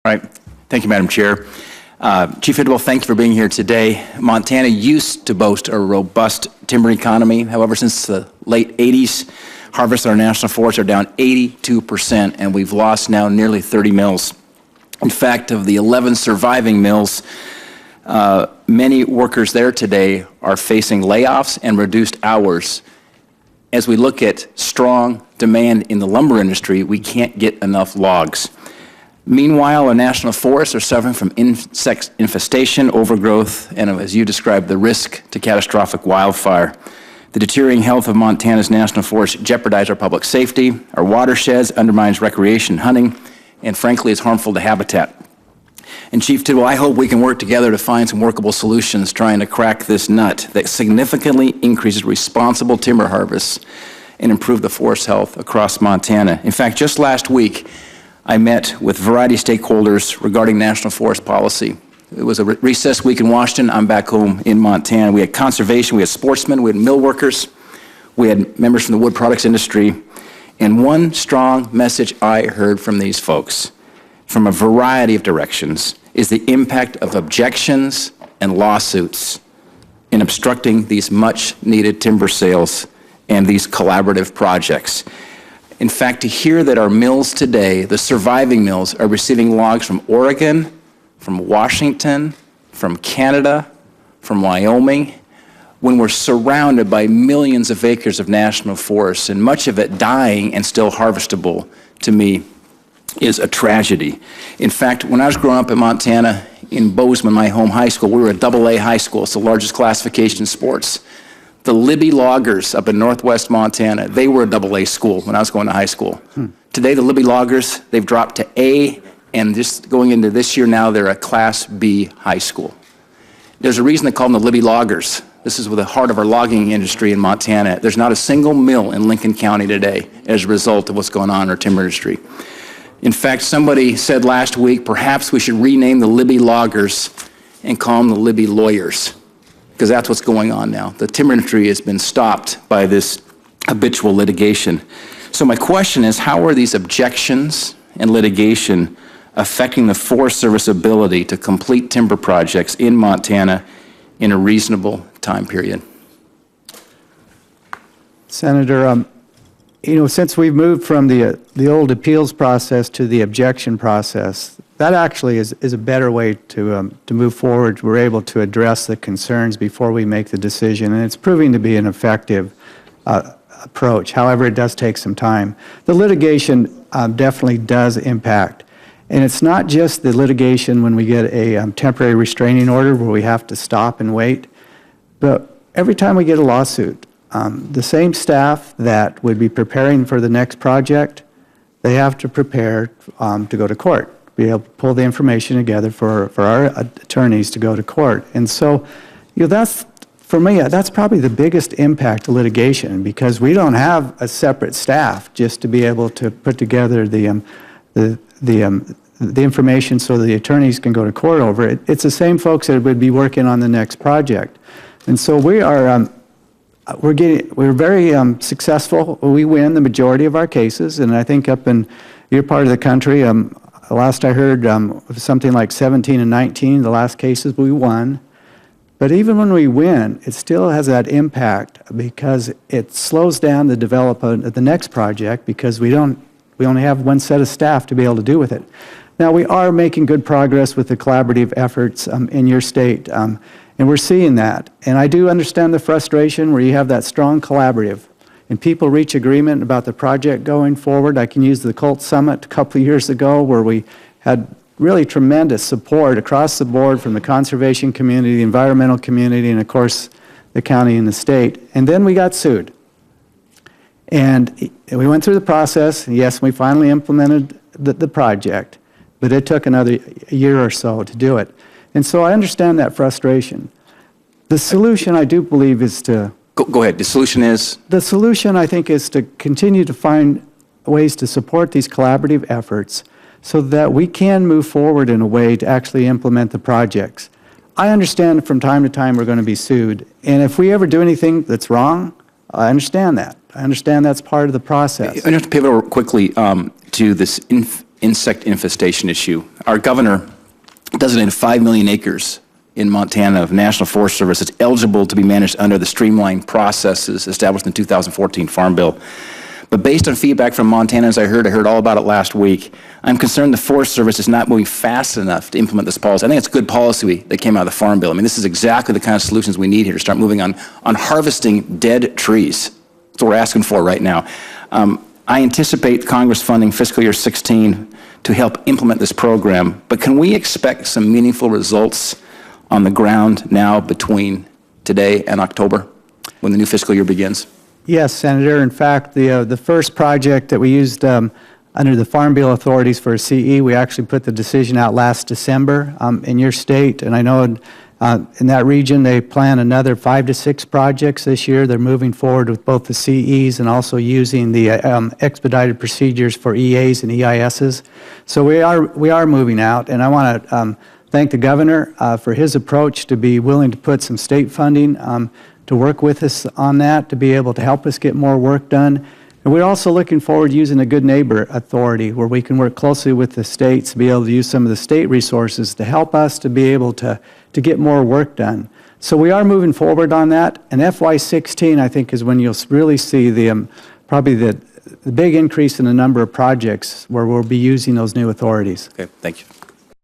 All right. Thank you, Madam Chair. Chief Idwell, thank you for being here today. Montana used to boast a robust timber economy. However, since the late 80s, harvests in our national forests are down 82%, and we've lost now nearly 30 mills. In fact, of the 11 surviving mills, many workers there today are facing layoffs and reduced hours. As we look at strong demand in the lumber industry, we can't get enough logs. Meanwhile, our national forests are suffering from insect infestation, overgrowth, and, as you described, the risk to catastrophic wildfire. The deteriorating health of Montana's national forests jeopardize our public safety, our watersheds, undermines recreation and hunting, and frankly is harmful to habitat. And Chief Tidwell, I hope we can work together to find some workable solutions trying to crack this nut that significantly increases responsible timber harvests and improve the forest health across Montana. In fact, just last week, I met with a variety of stakeholders regarding national forest policy. It was a recess week in Washington. I'm back home in Montana. We had conservation, we had sportsmen, we had mill workers, we had members from the wood products industry. And one strong message I heard from these folks, from a variety of directions, is the impact of objections and lawsuits in obstructing these much-needed timber sales and these collaborative projects. In fact, to hear that our mills today, the surviving mills, are receiving logs from Oregon, from Washington, from Canada, from Wyoming, when we're surrounded by millions of acres of national forests and much of it dying and still harvestable, to me, is a tragedy. In fact, when I was growing up in Montana, in Bozeman, my home high school, we were a AA high school. It's the largest classification in sports. The Libby Loggers up in northwest Montana, they were a AA school when I was going to high school. Today, the Libby Loggers, they've dropped to A, and just going into this year now, they're a Class B high school. There's a reason they call them the Libby Loggers. This is with the heart of our logging industry in Montana. There's not a single mill in Lincoln County today as a result of what's going on in our timber industry. In fact, somebody said last week, perhaps we should rename the Libby Loggers and call them the Libby Lawyers, because that's what's going on now. The timber industry has been stopped by this habitual litigation. So my question is, how are these objections and litigation affecting the Forest Service ability to complete timber projects in Montana in a reasonable time period? Senator, since we've moved from the old appeals process to the objection process, that actually is a better way to move forward. We're able to address the concerns before we make the decision, and it's proving to be an effective approach. However, it does take some time. The litigation definitely does impact. And it's not just the litigation when we get a temporary restraining order where we have to stop and wait, but every time we get a lawsuit, the same staff that would be preparing for the next project, they have to prepare to go to court, be able to pull the information together for our attorneys to go to court. And so, that's, for me, that's probably the biggest impact of litigation, because we don't have a separate staff just to be able to put together the information so the attorneys can go to court over it. It's the same folks that would be working on the next project. And so we are, we're very successful. We win the majority of our cases, and I think up in your part of the country, last I heard, something like 17 and 19, the last cases we won. But even when we win, it still has that impact because it slows down the development of the next project because we only have one set of staff to be able to do with it. Now, we are making good progress with the collaborative efforts in your state, and we're seeing that. And I do understand the frustration where you have that strong collaborative and people reach agreement about the project going forward. I can use the Colt Summit a couple of years ago where we had really tremendous support across the board from the conservation community, the environmental community, and of course, the county and the state. And then we got sued. And we went through the process, and yes, we finally implemented the project, but it took another year or so to do it. And so I understand that frustration. The solution, I do believe, is to... Go ahead. The solution is? The solution, I think, is to continue to find ways to support these collaborative efforts so that we can move forward in a way to actually implement the projects. I understand from time to time we're going to be sued, and if we ever do anything that's wrong, I understand that. I understand that's part of the process. I have to pivot over quickly to this insect infestation issue. Our governor designated 5 million acres in Montana of National Forest Service that's eligible to be managed under the streamlined processes established in the 2014 Farm Bill. But based on feedback from Montanans I heard all about it last week, I'm concerned the Forest Service is not moving fast enough to implement this policy. I think it's good policy that came out of the Farm Bill. I mean, this is exactly the kind of solutions we need here to start moving on harvesting dead trees. That's what we're asking for right now. I anticipate Congress funding fiscal year 16 to help implement this program, but can we expect some meaningful results on the ground now between today and October when the new fiscal year begins? Yes, Senator. In fact, the first project that we used under the Farm Bill authorities for CE, we actually put the decision out last December in your state, and I know in that region they plan another 5 to 6 projects this year. They're moving forward with both the CEs and also using the expedited procedures for EAs and EISs. So we are moving out, and I want to thank the governor for his approach to be willing to put some state funding to work with us on that, to be able to help us get more work done. And we're also looking forward to using a good neighbor authority where we can work closely with the states to be able to use some of the state resources to help us to be able to get more work done. So we are moving forward on that. And FY16, I think, is when you'll really see probably the big increase in the number of projects where we'll be using those new authorities. Okay, thank you.